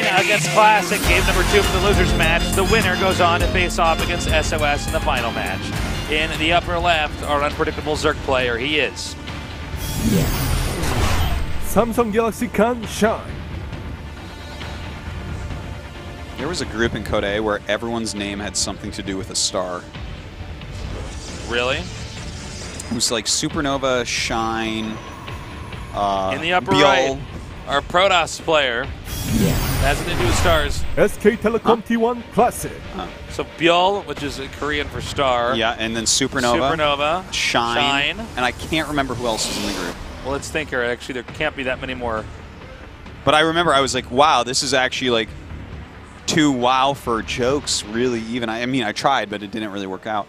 against Classic, game number 2 for the losers match. The winner goes on to face off against SOS in the final match. In the upper left, our unpredictable Zerg player, he is. Samsung Galaxy can shine. There was a group in Code A where everyone's name had something to do with a star. Really? It was like Supernova, Shine, in the upper Biol. right, our Protoss player. Has nothing to do with stars. SK Telecom T1 Classic. So Biol, which is Korean for star. Yeah, and then Supernova, Shine, and I can't remember who else is in the group. Well, let's think here. Actually, there can't be that many more. But I remember I was like, wow, this is actually like too wow for jokes, really even. I mean, I tried, but it didn't really work out.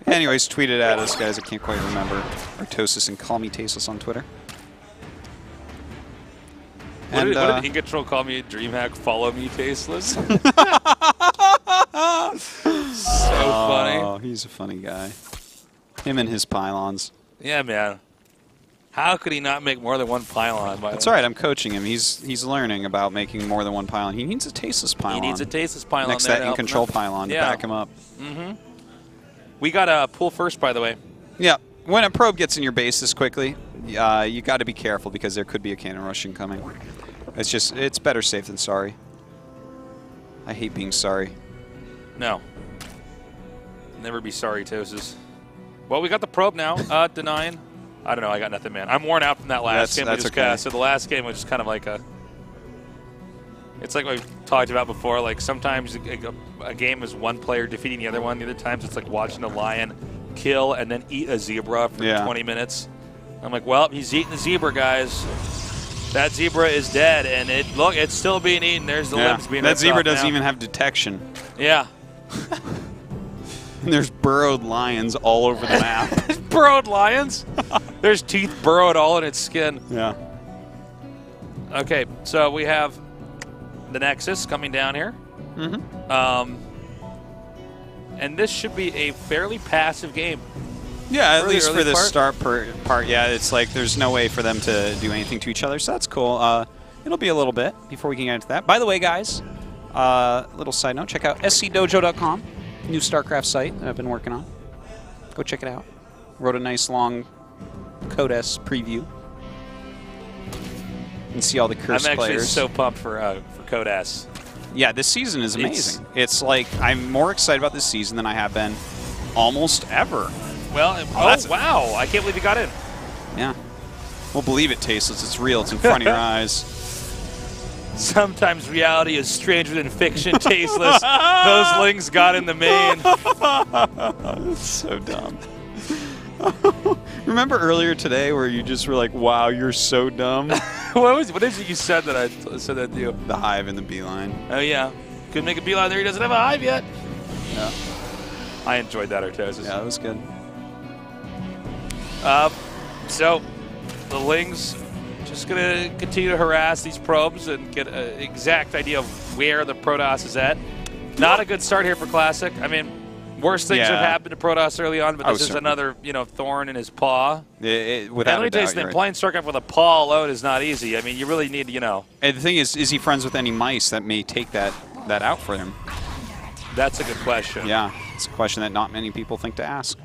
Anyways, tweet it at us, guys. I can't quite remember. Artosis and Call Me Tasteless on Twitter. What did Incontrol call me? DreamHack, follow me, tasteless. So funny. Oh, he's a funny guy. Him and his pylons. Yeah, man. How could he not make more than one pylon? That's all right. I'm coaching him. He's learning about making more than one pylon. He needs a tasteless pylon. He needs a tasteless pylon. Next to that in-control pylon to back him up. Mm-hmm. We got a pull first, by the way. Yeah. When a probe gets in your base this quickly, you got to be careful because there could be a cannon rush incoming. It's better safe than sorry. I hate being sorry. No. Never be sorry, Tosis. Well, we got the probe now. Denying. I don't know. I got nothing, man. I'm worn out from that last game we just cast. So the last game was just kind of like a... It's like what we've talked about before. Like sometimes a game is one player defeating the other one. The other times it's like watching a lion kill and then eat a zebra for 20 minutes. I'm like, well, he's eating the zebra, guys. That zebra is dead, and it's still being eaten. There's the limbs being That zebra doesn't now. even have detection. Yeah. And there's burrowed lions all over the map. Burrowed lions? There's teeth burrowed all in its skin. Yeah. Okay, so we have the Nexus coming down here. Mm-hmm. And this should be a fairly passive game. Yeah, at least for the part. start part, yeah, it's like there's no way for them to do anything to each other, so that's cool. It'll be a little bit before we can get into that. By the way, guys, little side note, check out scdojo.com, new StarCraft site that I've been working on. Go check it out. Wrote a nice long Code S preview. You can see all the cursed I'm actually players. so pumped for Code S. Yeah, this season is amazing. It's like I'm more excited about this season than I have been almost ever. Well, wow. I can't believe you got in. Yeah. Well, believe it, Tasteless. It's real. It's in front of your eyes. Sometimes reality is stranger than fiction, Tasteless. Those links got in the main. So dumb. Remember earlier today where you just were like, wow, you're so dumb? What is it you said that I said that to you? The hive and the beeline. Oh, yeah. Couldn't make a beeline there. He doesn't have a hive yet. Yeah. I enjoyed that, Artosis. Yeah, that was good. So the Lings just going to continue to harass these probes and get an exact idea of where the Protoss is at. Not a good start here for Classic. I mean, worse things have happened to Protoss early on, but this is another, thorn in his paw. Without a doubt, playing StarCraft with a paw alone is not easy. I mean, you really need, And the thing is he friends with any mice that may take that out for him? That's a good question. Yeah, it's a question that not many people think to ask.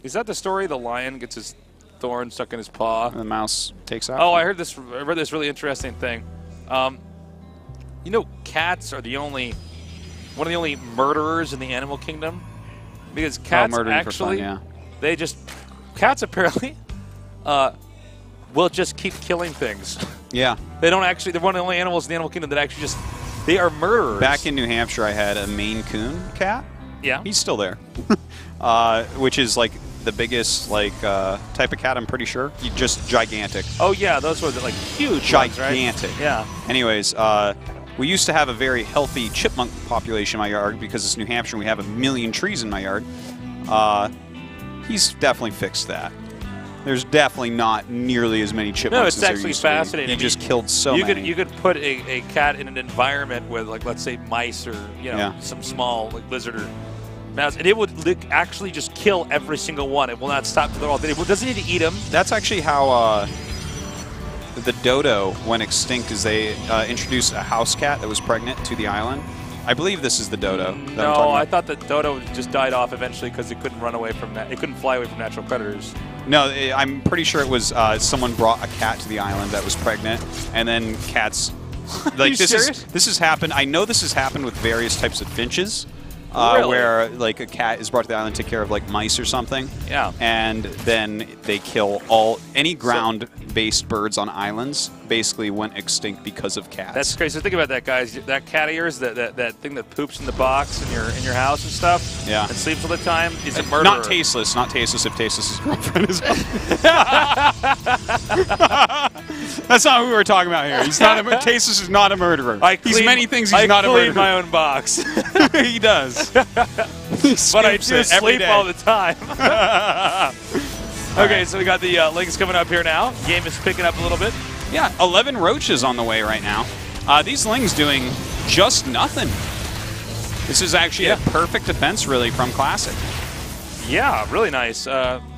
Is that the story? The lion gets his thorn stuck in his paw. And the mouse takes out. Oh, I read this really interesting thing. Cats are one of the only murderers in the animal kingdom, because cats actually, cats apparently will just keep killing things. Yeah. They're one of the only animals in the animal kingdom that actually they are murderers. Back in New Hampshire, I had a Maine Coon cat. Yeah. He's still there. Which is like the biggest type of cat, I'm pretty sure. Just gigantic. Oh yeah, those were like huge gigantic. Ones, right? Yeah. Anyways, we used to have a very healthy chipmunk population in my yard because it's New Hampshire and we have 1 million trees in my yard. He's definitely fixed that. There's definitely not nearly as many chipmunks as there used to be. No, it's actually fascinating. He just killed so many. You could put a cat in an environment with, like, let's say mice or some small lizard or mouse, and it would actually just kill every single one. It will not stop till they're all dead. It doesn't need to eat them. That's actually how the dodo went extinct is they introduced a house cat that was pregnant to the island. I believe this is the dodo. No, I thought that dodo just died off eventually because it couldn't run away from that. It couldn't fly away from natural predators. No, I'm pretty sure it was someone brought a cat to the island that was pregnant, and then cats. Like this has happened. I know this has happened with various types of finches. Really? Where like a cat is brought to the island to take care of like mice or something. Yeah. And then they kill any ground-based birds on islands. Basically went extinct because of cats. That's crazy. So think about that, guys. That cat of yours, that thing that poops in the box in your house and stuff. Yeah. And sleeps all the time. He's a murderer. Not tasteless. Not tasteless. If tasteless' girlfriend is. That's not who we were talking about here. He's not tasteless is not a murderer. He's many things. He's not a murderer. I clean my own box. He does. But I do sleep all the time. Okay, so we got the links coming up here now. Game is picking up a little bit. Yeah, 11 roaches on the way right now. These lings doing just nothing. This is actually a perfect defense, really, from Classic. Yeah, really nice.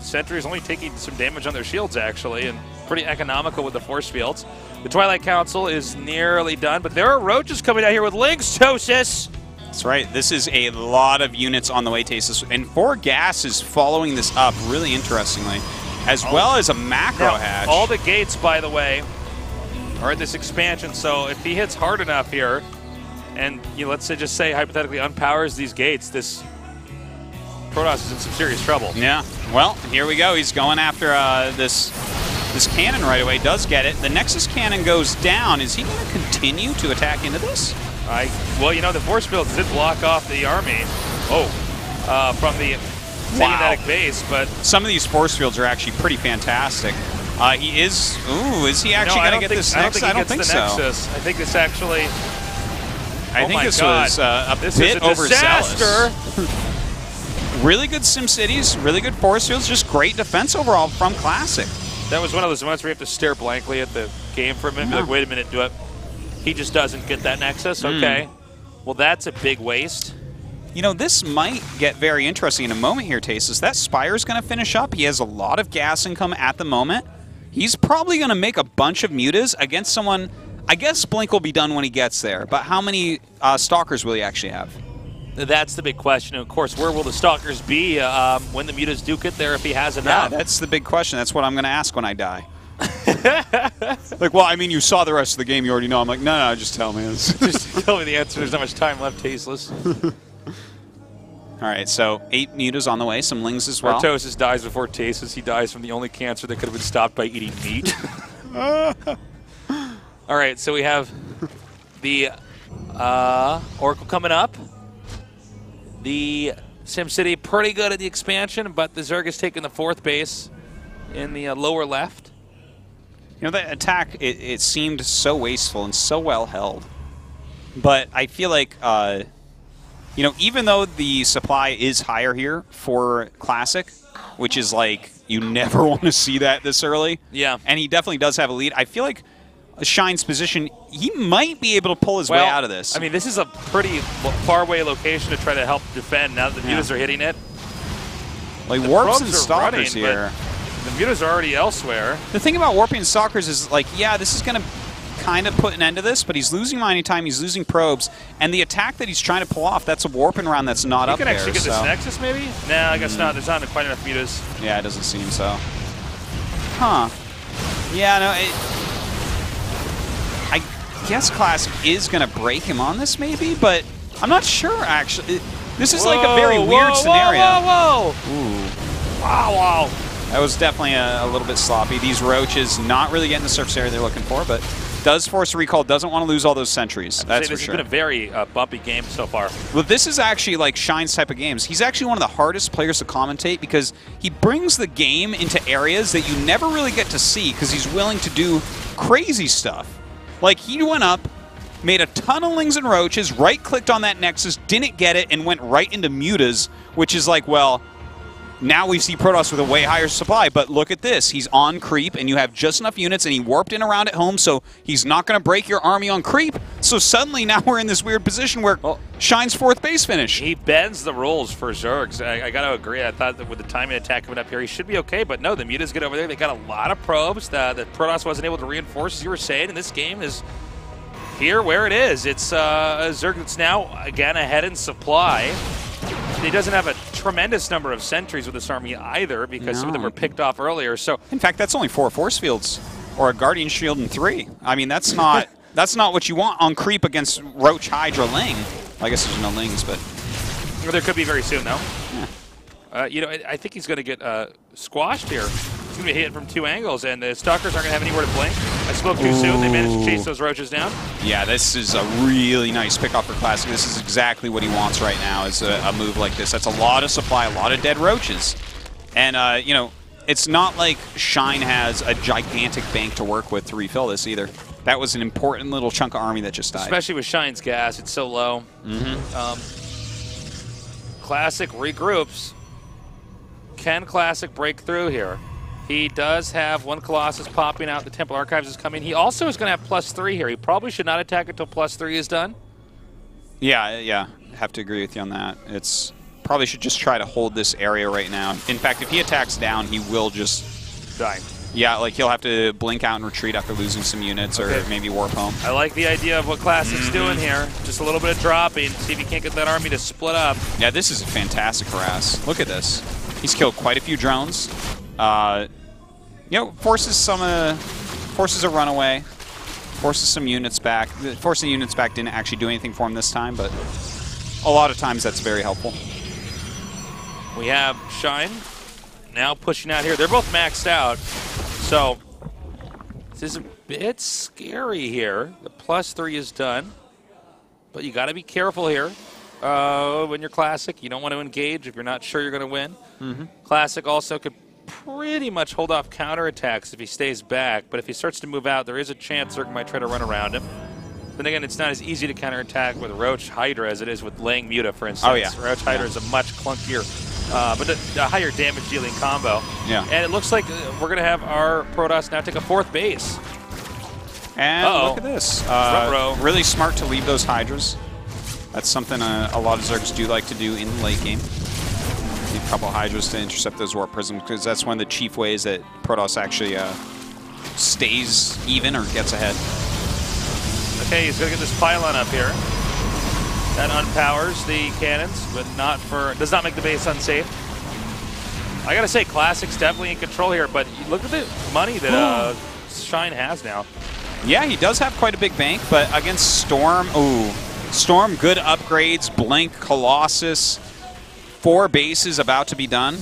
Sentry's only taking some damage on their shields, actually, and pretty economical with the force fields. The Twilight Council is nearly done, but there are roaches coming out here with links, Tosis! That's right. This is a lot of units on the way, Tasis. And 4 gas is following this up really interestingly, as well as a macro hatch. All the gates, by the way, are in this expansion, so if he hits hard enough here, and let's say hypothetically unpowers these gates, this Protoss is in some serious trouble. Yeah. Well, here we go. He's going after this cannon right away. Does get it. The Nexus cannon goes down. Is he going to continue to attack into this? Well, the force fields did block off the army. From the magnetic base, but some of these force fields are actually pretty fantastic. He is. Ooh, is he actually going to get this Nexus? I don't think so. Nexus. I think this actually. I think this was a bit overzealous. Really good SimCities, really good force fields, just great defense overall from Classic. That was one of those moments where you have to stare blankly at the game for a minute. Like, wait a minute, do it. He just doesn't get that Nexus. Okay. Well, that's a big waste. This might get very interesting in a moment here, Tasis. That Spire's going to finish up. He has a lot of gas income at the moment. He's probably going to make a bunch of mutas against someone. I guess Blink will be done when he gets there, but how many Stalkers will he actually have? That's the big question. And of course, where will the Stalkers be when the mutas do get there if he has enough? Yeah, that's the big question. That's what I'm going to ask when I die. Like, well, I mean, you saw the rest of the game. You already know. I'm like, no, just tell me. Just tell me the answer. There's not much time left, Tasteless. All right, so 8 mutas on the way. Some lings as well. Artosis dies before Tasteless. He dies from the only cancer that could have been stopped by eating meat. All right, so we have the Oracle coming up. The SimCity pretty good at the expansion, but the Zerg is taking the 4th base in the lower left. That attack, it seemed so wasteful and so well held. But I feel like, even though the supply is higher here for Classic, which is like, you never want to see that this early. Yeah. And he definitely does have a lead. I feel like Shine's position, he might be able to pull his way out of this. I mean, this is a pretty far away location to try to help defend now that the mutas are hitting it. Like, warps and stalkers here. The mutas are already elsewhere. The thing about warping and stalkers is, like, yeah, this is going to kind of put an end to this, but he's losing mining time, he's losing probes, and the attack that he's trying to pull off, that's a warping round that's not up there. You can actually get this Nexus, maybe? No, I guess not. There's not quite enough mutas. Yeah, it doesn't seem so. Huh. Yeah, no, I guess Classic is going to break him on this, maybe, but I'm not sure, actually. This is like a very weird scenario. Whoa! Ooh. Wow. That was definitely a little bit sloppy. These roaches not really getting the surface area they're looking for, but does force a recall, doesn't want to lose all those sentries. That's for sure. This has been a very bumpy game so far. Well, this is actually like Shine's type of games. He's actually one of the hardest players to commentate because he brings the game into areas that you never really get to see because he's willing to do crazy stuff. Like, he went up, made a ton of lings and roaches, right-clicked on that Nexus, didn't get it, and went right into mutas, which is like, well, now we see Protoss with a way higher supply, but look at this. He's on creep, and you have just enough units, and he warped in around at home, so he's not going to break your army on creep. So suddenly now we're in this weird position where Shine's 4th base finish. He bends the rules for Zergs. I got to agree. I thought that with the timing attack coming up here, he should be okay, but no, the Mutas get over there. They got a lot of probes that Protoss wasn't able to reinforce, as you were saying, and this game is here where it is. It's a Zerg that's now, again, ahead in supply. He doesn't have a tremendous number of sentries with this army either, because some of them were picked off earlier. So, in fact, that's only 4 force fields, or a Guardian Shield and 3. I mean, that's not what you want on creep against Roach, Hydra, Ling. I guess there's no Lings, but well, there could be very soon, though. Yeah. You know, I think he's going to get squashed here. He's going to be hit from 2 angles, and the Stalkers aren't going to have anywhere to blink. I spoke too soon. They managed to chase those Roaches down. Yeah, this is a really nice pickoff for Classic. This is exactly what he wants right now, is a move like this. That's a lot of supply, a lot of dead Roaches. And, you know, it's not like Shine has a gigantic bank to work with to refill this either. That was an important little chunk of army that just died. Especially with Shine's gas. It's so low. Classic regroups. Can Classic break through here? He does have 1 Colossus popping out. The Temple Archives is coming. He also is going to have +3 here. He probably should not attack until +3 is done. Yeah. Have to agree with you on that. It's probably should just try to hold this area right now. In fact, if he attacks down, he will just die. Yeah, like he'll have to blink out and retreat after losing some units, or maybe warp home. I like the idea of what Classic's doing here. Just a little bit of dropping. See if he can't get that army to split up. Yeah, this is a fantastic harass. Look at this. He's killed quite a few drones. You know, forces a runaway, forces some units back. Forcing units back didn't actually do anything for him this time, but a lot of times that's very helpful. We have Shine now pushing out here. They're both maxed out, so this is a bit scary here. The +3 is done, but you got to be careful here. When you're Classic, you don't want to engage if you're not sure you're going to win. Classic also could pretty much hold off counterattacks if he stays back, but if he starts to move out, there is a chance Zerg might try to run around him. Then again, it's not as easy to counterattack with Roach Hydra as it is with Lang Muta, for instance. Oh, yeah. Roach Hydra is a much clunkier, but a higher damage dealing combo. Yeah. And it looks like we're going to have our Protoss now take a 4th base. And look at this. Really smart to leave those Hydras. That's something a lot of Zergs do like to do in the late game. Need a couple Hydras to intercept those Warp Prisms, because that's one of the chief ways that Protoss actually stays even or gets ahead. Okay, he's going to get this pylon up here. That unpowers the cannons, but does not make the base unsafe. I got to say, Classic's definitely in control here, but look at the money that Shine has now. Yeah, he does have quite a big bank, but against Storm, Storm, good upgrades, Blink, Colossus, 4 bases about to be done.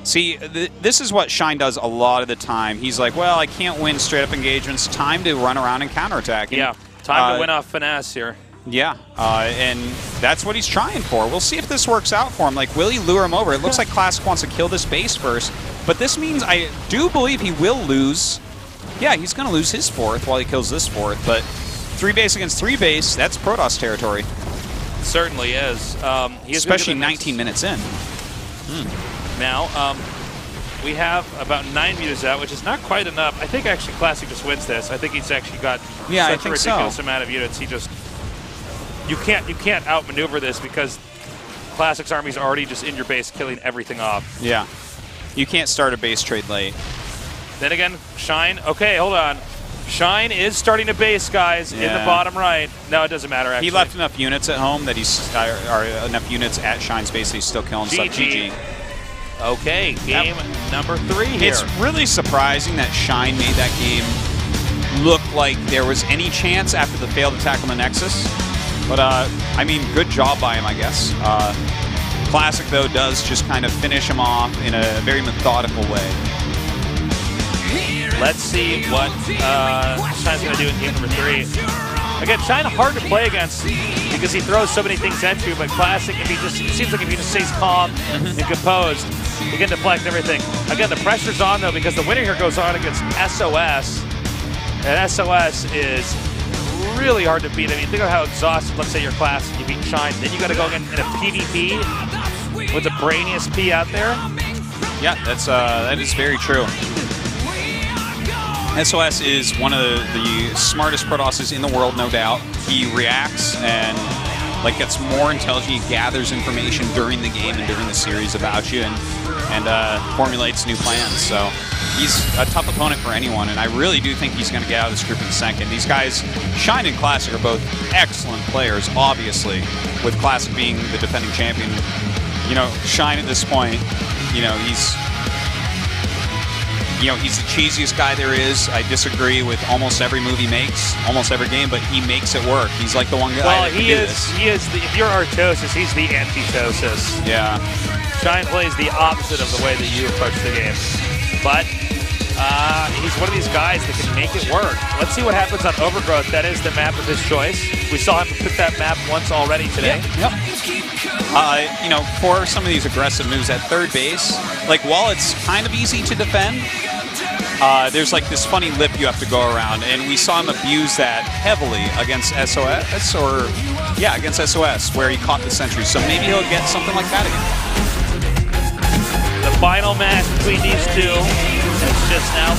See, this is what Shine does a lot of the time. He's like, well, I can't win straight-up engagements. Time to run around and counterattack. Yeah, time to win off finesse here. Yeah, and that's what he's trying for. We'll see if this works out for him. Like, will he lure him over? It looks like Classic wants to kill this base first, but this means I do believe he will lose. Yeah, he's going to lose his 4th while he kills this 4th, but 3 base against 3 base, that's Protoss territory. It certainly is. Especially 19 minutes in. Now, we have about 9 mutas out, which is not quite enough. I think actually Classic just wins this. I think he's actually got such a ridiculous amount of units. He just you can't outmaneuver this because Classic's army's already just in your base killing everything off. Yeah. You can't start a base trade late. Then again, Shine. Okay, hold on. Shine is starting a base, guys, in the bottom right. No, it doesn't matter, actually. He left enough units at home that he's enough units at Shine's base that he's still killing stuff. GG. Okay, game number 3 here. It's really surprising that Shine made that game look like there was any chance after the failed attack on the Nexus. But, I mean, good job by him, I guess. Classic, though, does just kind of finish him off in a very methodical way. Let's see what Shine's going to do in game number 3. Again, Shine hard to play against because he throws so many things at you, but Classic, it seems like if he just stays calm and composed, he can deflect everything. Again, the pressure's on, though, because the winner here goes on against SOS, and SOS is really hard to beat. I mean, think of how exhausted, let's say, you're Classic, you beat Shine, then you got to go again in a PvP. with the brainiest P out there. Yeah, that is very true. SOS is one of the smartest Protosses in the world, no doubt. He reacts and like gets more intelligent. He gathers information during the game and during the series about you, and formulates new plans. So he's a tough opponent for anyone, and I really do think he's going to get out of this group in second. These guys, Shine and Classic, are both excellent players, obviously, with Classic being the defending champion. You know, Shine at this point, you know, he's the cheesiest guy there is. I disagree with almost every move he makes, almost every game, but he makes it work. He's like the one guy that can do this. He is the, if you're Artosis, he's the anti-Tosis. Yeah. Shine plays the opposite of the way that you approach the game. But he's one of these guys that can make it work. Let's see what happens on Overgrowth. That is the map of his choice. We saw him pick that map once already today. Yep. You know, for some of these aggressive moves at third base, like while it's kind of easy to defend, there's like this funny lip you have to go around, and we saw him abuse that heavily against SOS, or yeah, against SOS, where he caught the sentry. So maybe he'll get something like that again. The final match between these two is just now.